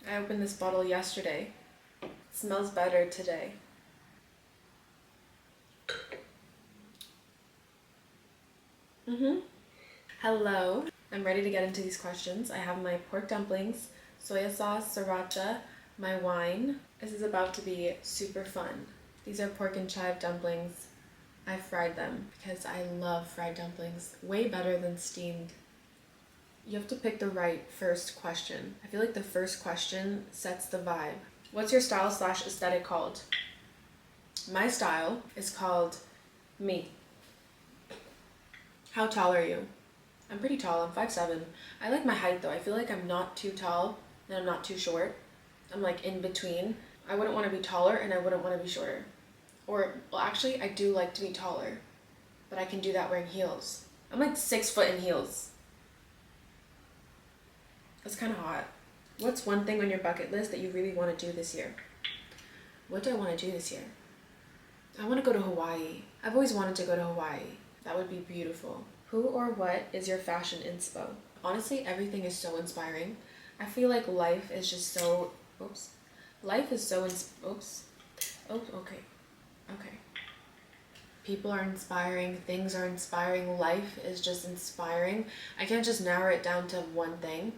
I opened this bottle yesterday. It smells better today. Hello. I'm ready to get into these questions. I have my pork dumplings, soya sauce, sriracha, my wine. This is about to be super fun. These are pork and chive dumplings. I fried them because I love fried dumplings. Way better than steamed. You have to pick the right first question. I feel like the first question sets the vibe. What's your style / aesthetic called? My style is called me. How tall are you? I'm pretty tall. I'm 5'7". I like my height though. I feel like I'm not too tall and I'm not too short. I'm like in between. I wouldn't want to be taller and I wouldn't want to be shorter. Or, well, actually, I do like to be taller, but I can do that wearing heels. I'm like 6 foot in heels. That's kind of hot. What's one thing on your bucket list that you really want to do this year? What do I want to do this year? I want to go to Hawaii. I've always wanted to go to Hawaii. That would be beautiful. Who or what is your fashion inspo? Honestly, everything is so inspiring. I feel like life is just so... Life is so... Okay. People are inspiring. Things are inspiring. Life is just inspiring. I can't just narrow it down to one thing.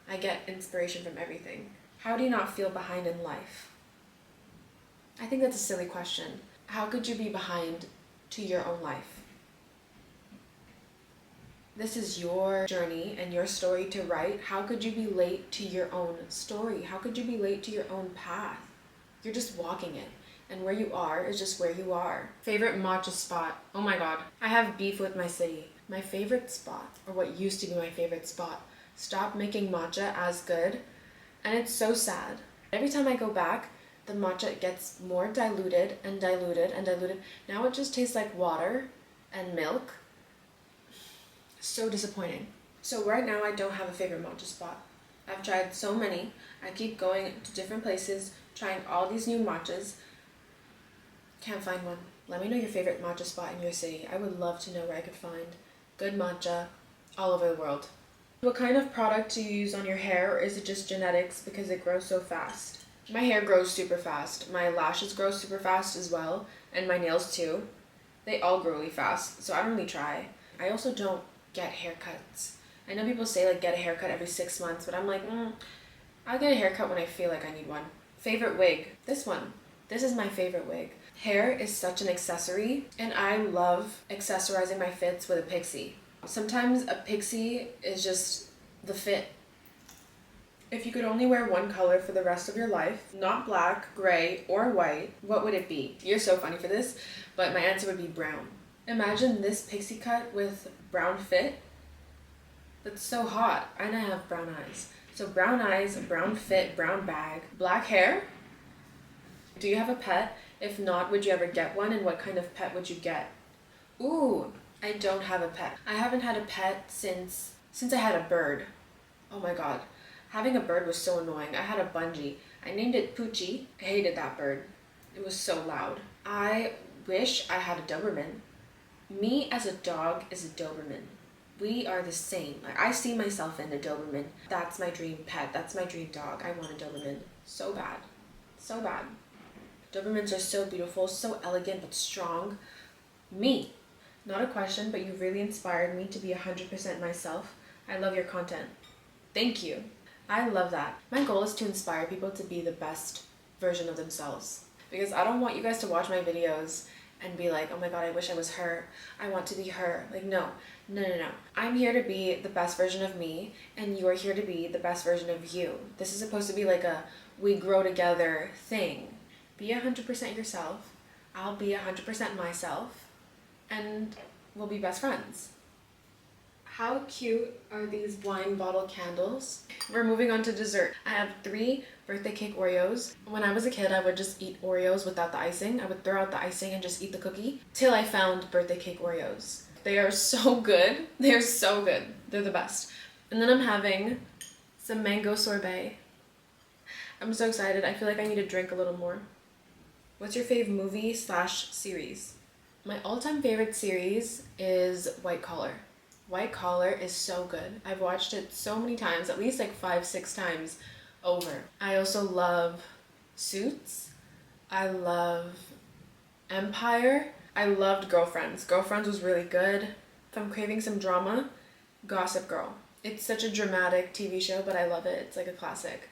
I get inspiration from everything. How do you not feel behind in life? I think that's a silly question. How could you be behind to your own life? This is your journey and your story to write. How could you be late to your own story? How could you be late to your own path? You're just walking it. And where you are is just where you are. Favorite matcha spot? Oh my god. I have beef with my city. My favorite spot, or what used to be my favorite spot, stopped making matcha as good. And it's so sad. Every time I go back, the matcha gets more diluted and diluted and diluted. Now it just tastes like water and milk. So disappointing. So right now I don't have a favorite matcha spot. I've tried so many. I keep going to different places, trying all these new matchas. Can't find one. Let me know your favorite matcha spot in your city. I would love to know where I could find good matcha all over the world. What kind of product do you use on your hair, or is it just genetics because it grows so fast? My hair grows super fast. My lashes grow super fast as well, and my nails too. They all grow really fast, so I don't really try. I also don't get haircuts. I know people say like get a haircut every 6 months, but I'm like, I'll get a haircut when I feel like I need one. Favorite wig? This one. This is my favorite wig. Hair is such an accessory, and I love accessorizing my fits with a pixie. Sometimes a pixie is just the fit. If you could only wear one color for the rest of your life, not black, gray, or white, what would it be? You're so funny for this, but my answer would be brown. Imagine this pixie cut with brown fit. That's so hot. And I have brown eyes. So brown eyes, brown fit, brown bag, black hair. Do you have a pet? If not, would you ever get one? And what kind of pet would you get? Ooh, I don't have a pet. I haven't had a pet since I had a bird. Oh my god. Having a bird was so annoying. I had a bungee. I named it Poochie. I hated that bird. It was so loud. I wish I had a Doberman. Me as a dog is a Doberman. We are the same. Like, I see myself in a Doberman. That's my dream pet. That's my dream dog. I want a Doberman. So bad. So bad. Dobermans are so beautiful, so elegant, but strong. Me. Not a question, but you really inspired me to be 100% myself. I love your content. Thank you. I love that. My goal is to inspire people to be the best version of themselves. Because I don't want you guys to watch my videos and be like, oh my god, I wish I was her. I want to be her. Like, no. I'm here to be the best version of me, and you are here to be the best version of you. This is supposed to be like a we grow together thing. Be 100% yourself. I'll be 100% myself. And we'll be best friends. How cute are these wine bottle candles? We're moving on to dessert. I have 3 birthday cake Oreos. When I was a kid, I would just eat Oreos without the icing. I would throw out the icing and just eat the cookie till I found birthday cake Oreos. They are so good. They're so good. They're the best. And then I'm having some mango sorbet. I'm so excited. I feel like I need to drink a little more. What's your fave movie / series? My all-time favorite series is White Collar. White Collar is so good. I've watched it so many times, at least like 5-6 times over. I also love Suits. I love Empire. I loved Girlfriends. Girlfriends was really good. If I'm craving some drama, Gossip Girl. It's such a dramatic TV show, but I love it. It's like a classic.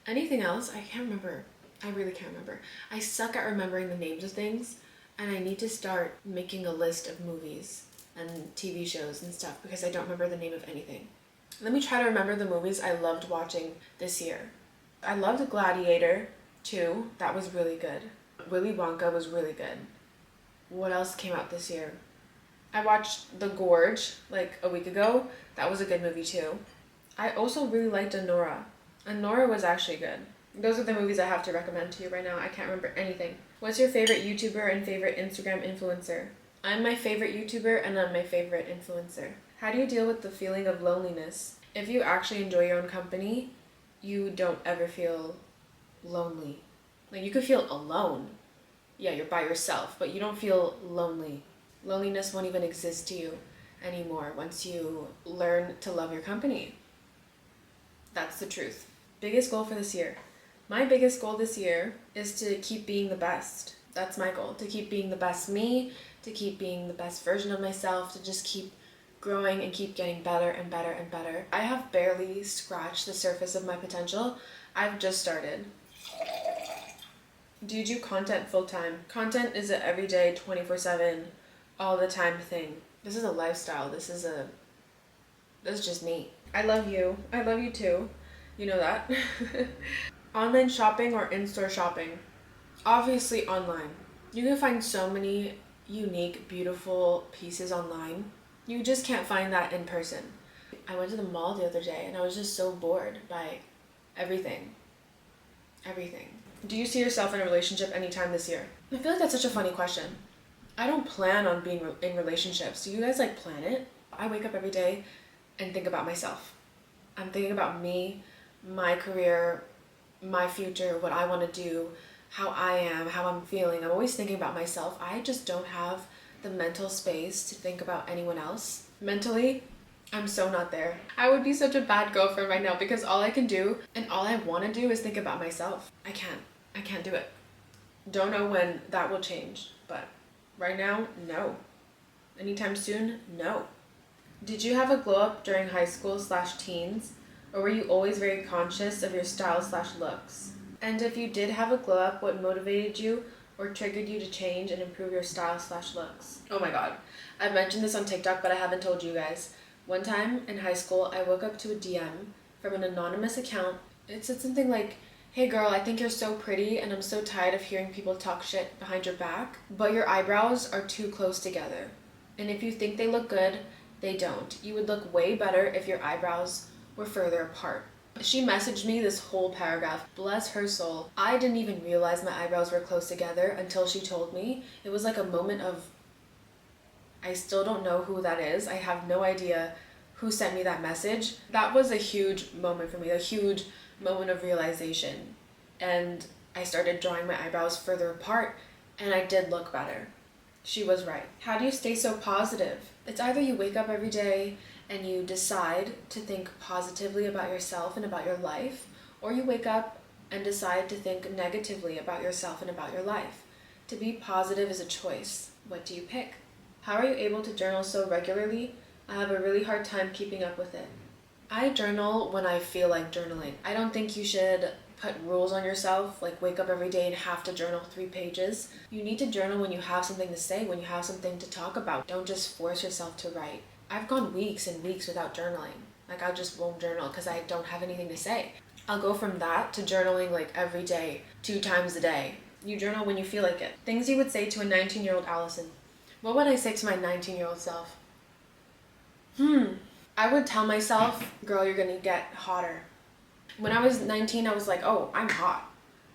Anything else? I can't remember. I really can't remember. I suck at remembering the names of things, and I need to start making a list of movies and TV shows and stuff because I don't remember the name of anything. Let me try to remember the movies I loved watching this year. I loved Gladiator 2. That was really good. Willy Wonka was really good. What else came out this year? I watched The Gorge like a week ago. That was a good movie too. I also really liked Anora. Anora was actually good. Those are the movies I have to recommend to you right now. I can't remember anything. What's your favorite YouTuber and favorite Instagram influencer? I'm my favorite YouTuber and I'm my favorite influencer. How do you deal with the feeling of loneliness? If you actually enjoy your own company, you don't ever feel lonely. Like, you could feel alone. Yeah, you're by yourself, but you don't feel lonely. Loneliness won't even exist to you anymore once you learn to love your company. That's the truth. Biggest goal for this year. My biggest goal this year is to keep being the best. That's my goal. To keep being the best me, to keep being the best version of myself, to just keep growing and keep getting better and better and better. I have barely scratched the surface of my potential. I've just started. Do you do content full-time? Content is an everyday, 24/7, all the time thing. This is a lifestyle. This is just me. I love you. I love you too. You know that. Online shopping or in-store shopping? Obviously online. You can find so many unique, beautiful pieces online. You just can't find that in person. I went to the mall the other day and I was just so bored by everything. Everything. Do you see yourself in a relationship anytime this year? I feel like that's such a funny question. I don't plan on being in relationships. Do you guys like plan it? I wake up every day and think about myself. I'm thinking about me, my career, my future, what I want to do, how I am, how I'm feeling. I'm always thinking about myself. I just don't have the mental space to think about anyone else. Mentally, I'm so not there. I would be such a bad girlfriend right now because all I can do and all I want to do is think about myself. I can't do it. Don't know when that will change, but right now, no. Anytime soon, no. Did you have a glow up during high school/teens, or were you always very conscious of your style/looks? And if you did have a glow up, what motivated you or triggered you to change and improve your style/looks? Oh my god. I've mentioned this on TikTok, but I haven't told you guys. One time in high school, I woke up to a DM from an anonymous account. It said something like, "Hey girl, I think you're so pretty and I'm so tired of hearing people talk shit behind your back, but your eyebrows are too close together. And if you think they look good, they don't. You would look way better if your eyebrows were further apart." She messaged me this whole paragraph. Bless her soul. I didn't even realize my eyebrows were close together until she told me. It was like a moment of, I still don't know who that is. I have no idea who sent me that message. That was a huge moment for me, a huge moment of realization. And I started drawing my eyebrows further apart and I did look better. She was right. How do you stay so positive? It's either you wake up every day and you decide to think positively about yourself and about your life, or you wake up and decide to think negatively about yourself and about your life. To be positive is a choice. What do you pick? How are you able to journal so regularly? I have a really hard time keeping up with it. I journal when I feel like journaling. I don't think you should put rules on yourself, like wake up every day and have to journal 3 pages. You need to journal when you have something to say, when you have something to talk about. Don't just force yourself to write. I've gone weeks and weeks without journaling. Like, I just won't journal because I don't have anything to say. I'll go from that to journaling like every day, 2 times a day. You journal when you feel like it. Things you would say to a 19-year-old Allison. What would I say to my 19-year-old self? I would tell myself, girl, you're gonna get hotter. When I was 19, I was like, oh, I'm hot.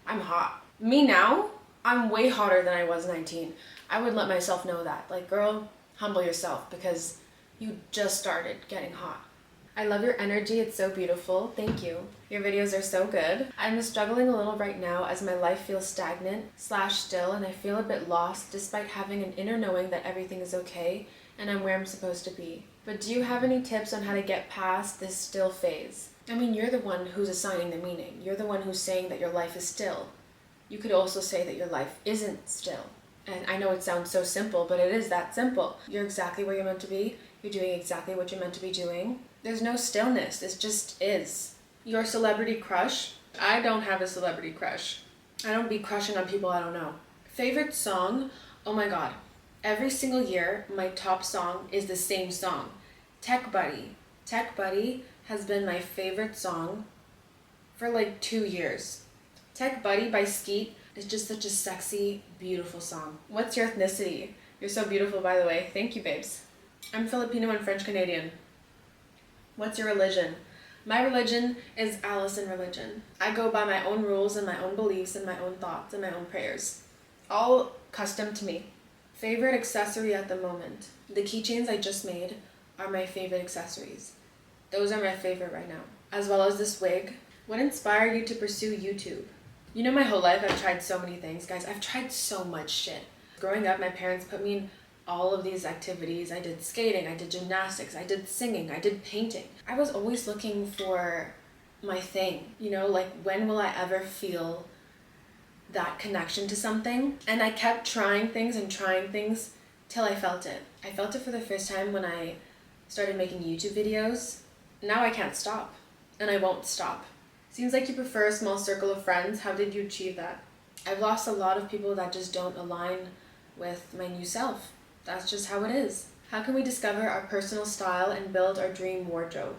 I'm hot. Me now, I'm way hotter than I was 19. I would let myself know that. Like, girl, humble yourself because you just started getting hot. I love your energy. It's so beautiful. Thank you. Your videos are so good. I'm struggling a little right now as my life feels stagnant/still, and I feel a bit lost despite having an inner knowing that everything is okay and I'm where I'm supposed to be. But do you have any tips on how to get past this still phase? I mean, you're the one who's assigning the meaning. You're the one who's saying that your life is still. You could also say that your life isn't still. And I know it sounds so simple, but it is that simple. You're exactly where you're meant to be. You're doing exactly what you're meant to be doing. There's no stillness. It just is. Your celebrity crush? I don't have a celebrity crush. I don't be crushing on people I don't know. Favorite song? Oh my god. Every single year, my top song is the same song. Tech Buddy. Tech Buddy has been my favorite song for like 2 years. Tech Buddy by Skeet is just such a sexy, beautiful song. What's your ethnicity? You're so beautiful, by the way. Thank you, babes. I'm Filipino and French Canadian. What's your religion? My religion is Allison religion. I go by my own rules and my own beliefs and my own thoughts and my own prayers. All custom to me. Favorite accessory at the moment. The keychains I just made are my favorite accessories. Those are my favorite right now. As well as this wig. What inspired you to pursue YouTube? You know, my whole life I've tried so many things, guys. I've tried so much shit. Growing up, my parents put me in all of these activities. I did skating, I did gymnastics, I did singing, I did painting. I was always looking for my thing, you know, like when will I ever feel that connection to something? And I kept trying things till I felt it. I felt it for the first time when I started making YouTube videos. Now I can't stop, and I won't stop. Seems like you prefer a small circle of friends. How did you achieve that? I've lost a lot of people that just don't align with my new self. That's just how it is. How can we discover our personal style and build our dream wardrobe?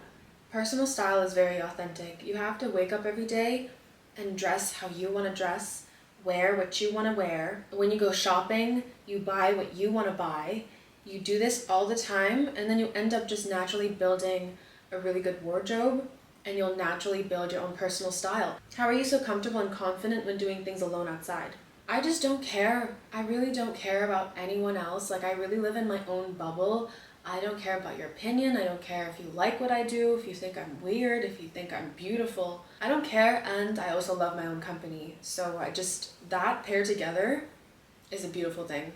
Personal style is very authentic. You have to wake up every day and dress how you want to dress, wear what you want to wear. When you go shopping, you buy what you want to buy. You do this all the time, and then you end up just naturally building a really good wardrobe, and you'll naturally build your own personal style. How are you so comfortable and confident when doing things alone outside? I just don't care. I really don't care about anyone else. Like, I really live in my own bubble. I don't care about your opinion. I don't care if you like what I do, if you think I'm weird, if you think I'm beautiful. I don't care, and I also love my own company. So that paired together is a beautiful thing.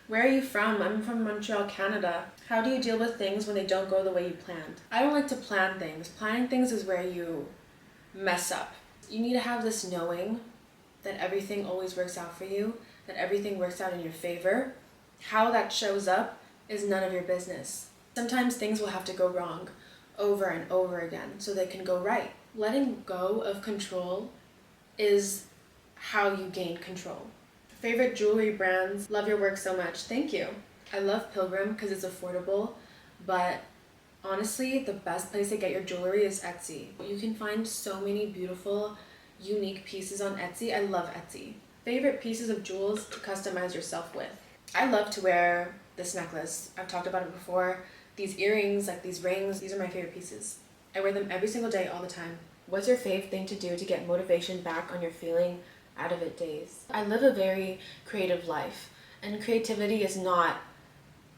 Where are you from? I'm from Montreal, Canada. How do you deal with things when they don't go the way you planned? I don't like to plan things. Planning things is where you mess up. You need to have this knowing that everything always works out for you, that everything works out in your favor. How that shows up is none of your business. Sometimes things will have to go wrong over and over again so they can go right. Letting go of control is how you gain control. Favorite jewelry brands? Love your work so much. Thank you. I love Pilgrim because it's affordable, but honestly, the best place to get your jewelry is Etsy. You can find so many beautiful, unique pieces on Etsy. I love Etsy. Favorite pieces of jewels to customize yourself with? I love to wear this necklace. I've talked about it before. These earrings, like these rings, these are my favorite pieces. I wear them every single day, all the time. What's your fave thing to do to get motivation back on your feeling out of it days? I live a very creative life, and creativity is not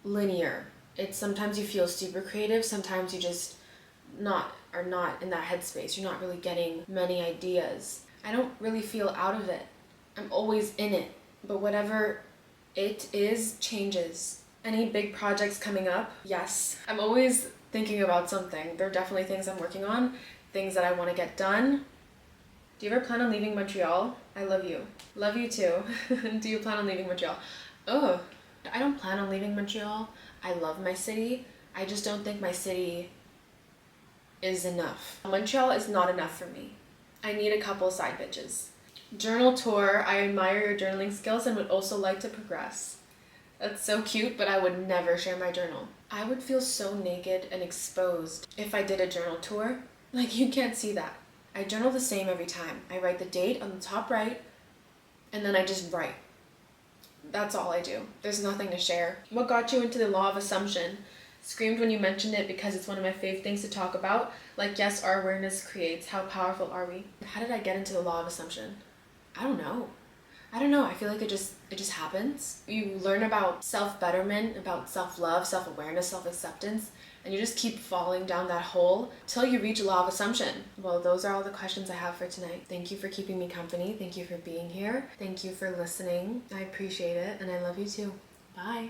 linear. It's sometimes you feel super creative, sometimes you just are not in that headspace. You're not really getting many ideas. I don't really feel out of it. I'm always in it, but whatever it is changes. Any big projects coming up? Yes. I'm always thinking about something. There are definitely things I'm working on, things that I want to get done. Do you ever plan on leaving Montreal? I love you. Love you too. Do you plan on leaving Montreal? Oh, I don't plan on leaving Montreal. I love my city. I just don't think my city is enough. Montreal is not enough for me. I need a couple side bitches. Journal tour. I admire your journaling skills and would also like to progress. That's so cute, but I would never share my journal. I would feel so naked and exposed if I did a journal tour. Like, you can't see that. I journal the same every time. I write the date on the top right, and then I just write. That's all I do. There's nothing to share. What got you into the law of assumption? Screamed when you mentioned it because it's one of my fave things to talk about. Like, yes, our awareness creates. How powerful are we? How did I get into the law of assumption? I don't know. I feel like it just happens. You learn about self-betterment, about self-love, self-awareness, self-acceptance, and you just keep falling down that hole till you reach a law of assumption. Well, those are all the questions I have for tonight. Thank you for keeping me company. Thank you for being here. Thank you for listening. I appreciate it, and I love you too. Bye.